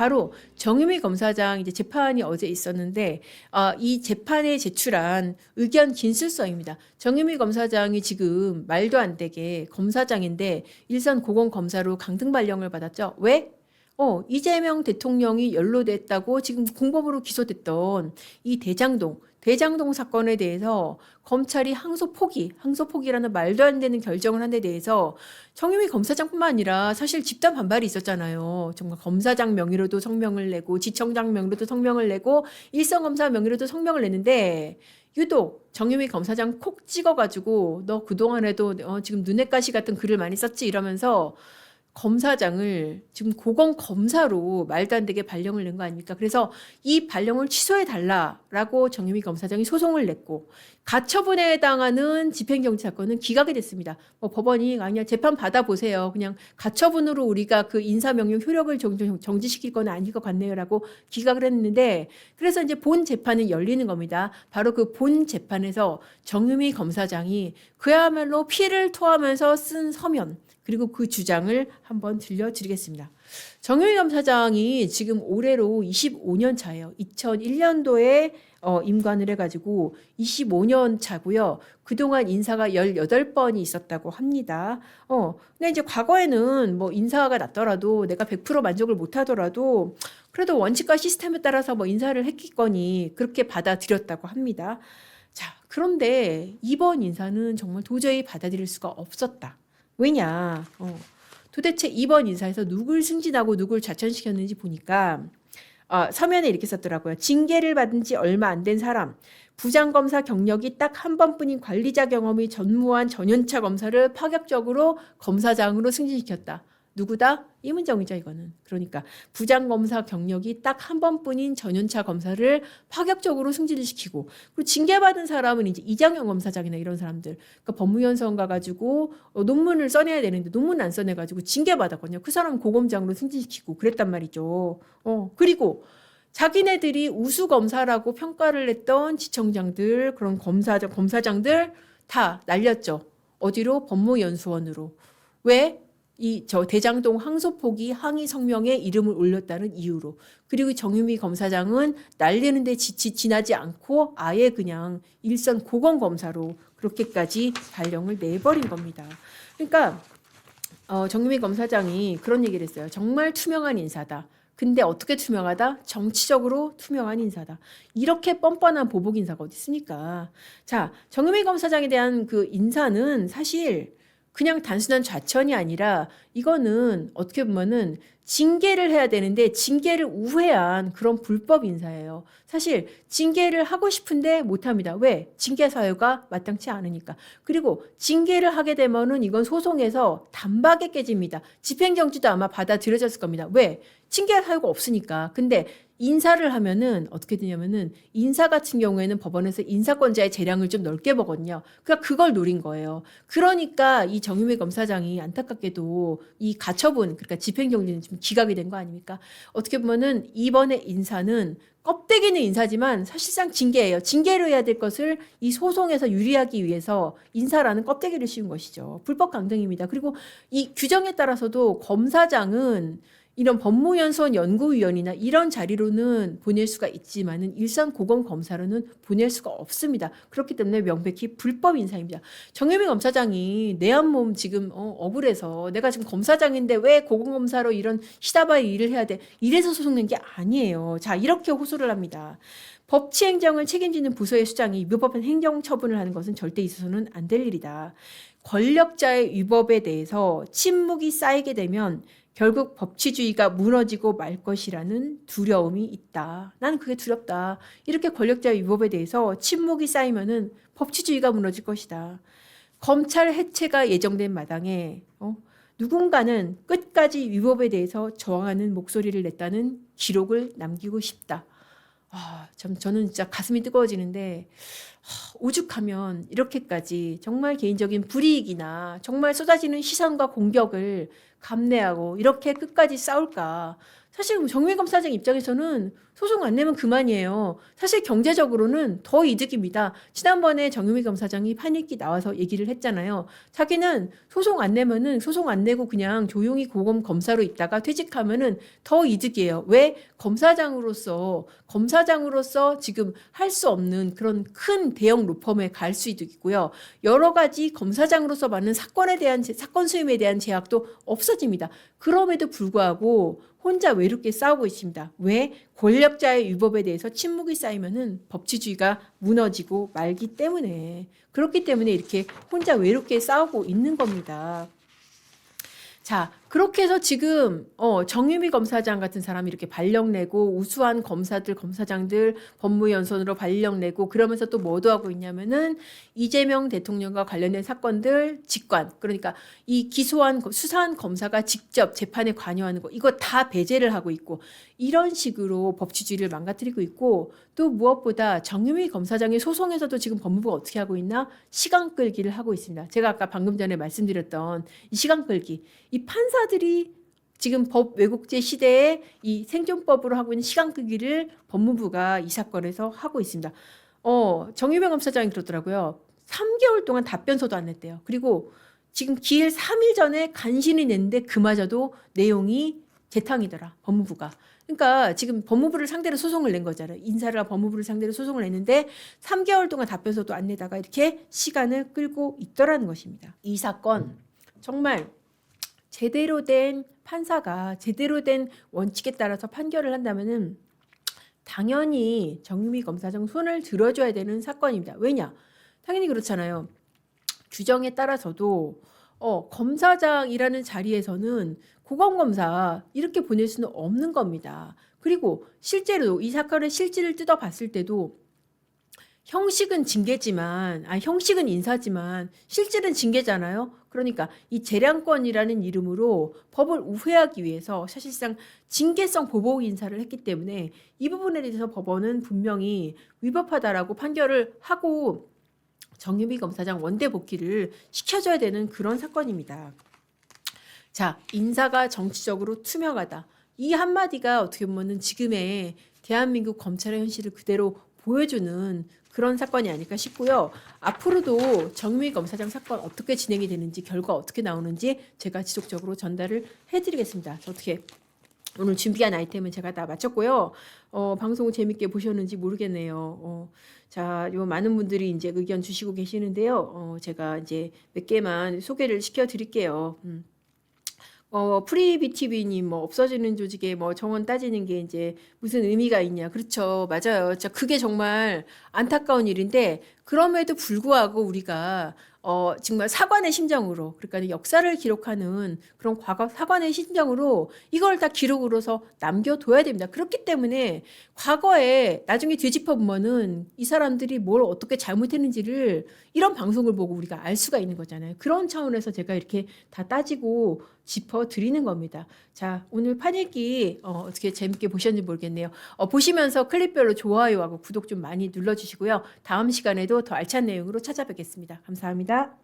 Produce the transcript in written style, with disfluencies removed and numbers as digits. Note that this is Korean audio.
바로 정유미 검사장 이제 재판이 어제 있었는데 이 재판에 제출한 의견 진술서입니다. 정유미 검사장이 지금 말도 안 되게 검사장인데 일선 고검검사로 강등 발령을 받았죠. 왜? 이재명 대통령이 연루됐다고 지금 공범으로 기소됐던 이 대장동 사건에 대해서 검찰이 항소포기라는 말도 안 되는 결정을 한 데 대해서 정유미 검사장뿐만 아니라 사실 집단 반발이 있었잖아요. 정말 검사장 명의로도 성명을 내고 지청장 명의로도 성명을 내고 일선검사 명의로도 성명을 냈는데 유독 정유미 검사장 콕 찍어가지고 너 그동안에도 지금 눈엣 가시 같은 글을 많이 썼지 이러면서 검사장을 지금 고검 검사로 말도 안 되게 발령을 낸 거 아닙니까? 그래서 이 발령을 취소해 달라라고 정유미 검사장이 소송을 냈고 가처분에 해당하는 집행정지 사건은 기각이 됐습니다. 법원이 아니야 재판 받아보세요. 그냥 가처분으로 우리가 그 인사명령 효력을 정지시킬 건 아닐 것 같네요라고 기각을 했는데 그래서 이제 본 재판이 열리는 겁니다. 바로 그 본 재판에서 정유미 검사장이 그야말로 피를 토하면서 쓴 서면 그리고 그 주장을 한번 들려드리겠습니다. 정유미 검사장이 지금 올해로 25년 차예요. 2001년도에 임관을 해가지고 25년 차고요. 그동안 인사가 18번이 있었다고 합니다. 근데 이제 과거에는 뭐 인사가 났더라도 내가 100% 만족을 못하더라도 그래도 원칙과 시스템에 따라서 뭐 인사를 했겠거니 그렇게 받아들였다고 합니다. 자, 그런데 이번 인사는 정말 도저히 받아들일 수가 없었다. 왜냐? 도대체 이번 인사에서 누굴 승진하고 누굴 좌천시켰는지 보니까 서면에 이렇게 썼더라고요. 징계를 받은 지 얼마 안 된 사람, 부장검사 경력이 딱 한 번뿐인 관리자 경험이 전무한 전연차 검사를 파격적으로 검사장으로 승진시켰다. 누구다? 이문정이죠, 이거는. 그러니까 부장검사 경력이 딱 한 번뿐인 전연차 검사를 파격적으로 승진을 시키고 그리고 징계받은 사람은 이제 이장현 검사장이나 이런 사람들 그러니까 법무연 서원 가가지고 논문을 써내야 되는데 논문 안 써내가지고 징계받았거든요. 그 사람은 고검장으로 승진시키고 그랬단 말이죠. 그리고 자기네들이 우수 검사라고 평가를 했던 지청장들 그런 검사장들 다 날렸죠. 어디로? 법무연수원으로. 왜? 저 대장동 항소포기 항의 성명에 이름을 올렸다는 이유로. 그리고 정유미 검사장은 날리는데 지나지 않고 아예 그냥 일선 고검검사로 그렇게까지 발령을 내버린 겁니다. 그러니까 정유미 검사장이 그런 얘기를 했어요. 정말 투명한 인사다. 근데 어떻게 투명하다? 정치적으로 투명한 인사다. 이렇게 뻔뻔한 보복 인사가 어디 있습니까? 자, 정유미 검사장에 대한 그 인사는 사실 그냥 단순한 좌천이 아니라 이거는 어떻게 보면은 징계를 해야 되는데 징계를 우회한 그런 불법 인사예요. 사실 징계를 하고 싶은데 못합니다. 왜? 징계 사유가 마땅치 않으니까. 그리고 징계를 하게 되면은 이건 소송에서 단박에 깨집니다. 집행정지도 아마 받아들여졌을 겁니다. 왜? 징계 사유가 없으니까. 근데 인사를 하면은 어떻게 되냐면은 인사 같은 경우에는 법원에서 인사권자의 재량을 좀 넓게 보거든요. 그러니까 그걸 노린 거예요. 그러니까 이 정유미 검사장이 안타깝게도 이 가처분 그러니까 집행정지는 좀 기각이 된 거 아닙니까? 어떻게 보면은 이번에 인사는 껍데기는 인사지만 사실상 징계예요. 징계로 해야 될 것을 이 소송에서 유리하기 위해서 인사라는 껍데기를 씌운 것이죠. 불법 강등입니다. 그리고 이 규정에 따라서도 검사장은 이런 법무연수원 연구위원이나 이런 자리로는 보낼 수가 있지만은 일선 고검 검사로는 보낼 수가 없습니다. 그렇기 때문에 명백히 불법 인사입니다. 정유미 검사장이 내 한 몸 지금 억울해서 내가 지금 검사장인데 왜 고검 검사로 이런 시다바의 일을 해야 돼? 이래서 소송낸 게 아니에요. 자, 이렇게 호소를 합니다. 법치행정을 책임지는 부서의 수장이 위법한 행정처분을 하는 것은 절대 있어서는 안 될 일이다. 권력자의 위법에 대해서 침묵이 쌓이게 되면 결국 법치주의가 무너지고 말 것이라는 두려움이 있다. 나는 그게 두렵다. 이렇게 권력자의 위법에 대해서 침묵이 쌓이면은 법치주의가 무너질 것이다. 검찰 해체가 예정된 마당에 누군가는 끝까지 위법에 대해서 저항하는 목소리를 냈다는 기록을 남기고 싶다. 참 저는 진짜 가슴이 뜨거워지는데 오죽하면 이렇게까지 정말 개인적인 불이익이나 정말 쏟아지는 시선과 공격을 감내하고 이렇게 끝까지 싸울까. 사실 정유미 검사장 입장에서는 소송 안 내면 그만이에요. 사실 경제적으로는 더 이득입니다. 지난번에 정유미 검사장이 판일기 나와서 얘기를 했잖아요. 자기는 소송 안 내면은 소송 안 내고 그냥 조용히 고검 검사로 있다가 퇴직하면은 더 이득이에요. 왜? 검사장으로서 지금 할 수 없는 그런 큰 대형 로펌에 갈 수 있고요. 여러 가지 검사장으로서 받는 사건 수임에 대한 제약도 없어집니다. 그럼에도 불구하고 혼자 외롭게 싸우고 있습니다. 왜? 권력자의 위법에 대해서 침묵이 쌓이면은 법치주의가 무너지고 말기 때문에, 그렇기 때문에 이렇게 혼자 외롭게 싸우고 있는 겁니다. 자, 그렇게 해서 지금 정유미 검사장 같은 사람이 이렇게 발령 내고 우수한 검사들, 검사장들 법무연수원으로 발령 내고 그러면서 또 뭐도 하고 있냐면은 이재명 대통령과 관련된 사건들 직관, 그러니까 이 수사한 검사가 직접 재판에 관여하는 거, 이거 다 배제를 하고 있고, 이런 식으로 법치주의를 망가뜨리고 있고, 또 무엇보다 정유미 검사장의 소송에서도 지금 법무부가 어떻게 하고 있나? 시간 끌기를 하고 있습니다. 제가 아까 방금 전에 말씀드렸던 이 시간 끌기, 이 판사들이 지금 법 왜곡죄 시대에 이 생존법으로 하고 있는 시간 끌기를 법무부가 이 사건에서 하고 있습니다. 정유미 검사장이 그러더라고요. 3개월 동안 답변서도 안 냈대요. 그리고 지금 기일 3일 전에 간신히 냈는데 그마저도 내용이 재탕이더라, 법무부가. 그러니까 지금 법무부를 상대로 소송을 낸 거잖아요. 인사를 법무부를 상대로 소송을 냈는데 3개월 동안 답변서도 안 내다가 이렇게 시간을 끌고 있더라는 것입니다. 이 사건 정말 제대로 된 판사가 제대로 된 원칙에 따라서 판결을 한다면은 당연히 정유미 검사장 손을 들어줘야 되는 사건입니다. 왜냐? 당연히 그렇잖아요. 규정에 따라서도 검사장이라는 자리에서는 고검검사 이렇게 보낼 수는 없는 겁니다. 그리고 실제로 이 사건의 실질을 뜯어봤을 때도 형식은 형식은 인사지만 실질은 징계잖아요. 그러니까 이 재량권이라는 이름으로 법을 우회하기 위해서 사실상 징계성 보복 인사를 했기 때문에 이 부분에 대해서 법원은 분명히 위법하다라고 판결을 하고 정유미 검사장 원대 복귀를 시켜줘야 되는 그런 사건입니다. 자, 인사가 정치적으로 투명하다. 이 한마디가 어떻게 보면 지금의 대한민국 검찰의 현실을 그대로 보여주는 그런 사건이 아닐까 싶고요. 앞으로도 정유미 검사장 사건 어떻게 진행이 되는지, 결과 어떻게 나오는지 제가 지속적으로 전달을 해드리겠습니다. 어떻게 오늘 준비한 아이템은 제가 다 마쳤고요. 방송을 재밌게 보셨는지 모르겠네요. 자, 요 많은 분들이 이제 의견 주시고 계시는데요. 제가 이제 몇 개만 소개를 시켜드릴게요. 프리비티비님 뭐 없어지는 조직에 뭐 정원 따지는 게 이제 무슨 의미가 있냐. 그렇죠. 맞아요. 자, 그게 정말 안타까운 일인데 그럼에도 불구하고 우리가 정말 사관의 심정으로, 그러니까 역사를 기록하는 그런 과거 사관의 심정으로 이걸 다 기록으로서 남겨둬야 됩니다. 그렇기 때문에 과거에 나중에 되짚어 보면은 이 사람들이 뭘 어떻게 잘못했는지를 이런 방송을 보고 우리가 알 수가 있는 거잖아요. 그런 차원에서 제가 이렇게 다 따지고 짚어 드리는 겁니다. 자, 오늘 판읽기 어떻게 재밌게 보셨는지 모르겠네요. 보시면서 클립별로 좋아요하고 구독 좀 많이 눌러주시고요. 다음 시간에도 더 알찬 내용으로 찾아뵙겠습니다. 감사합니다.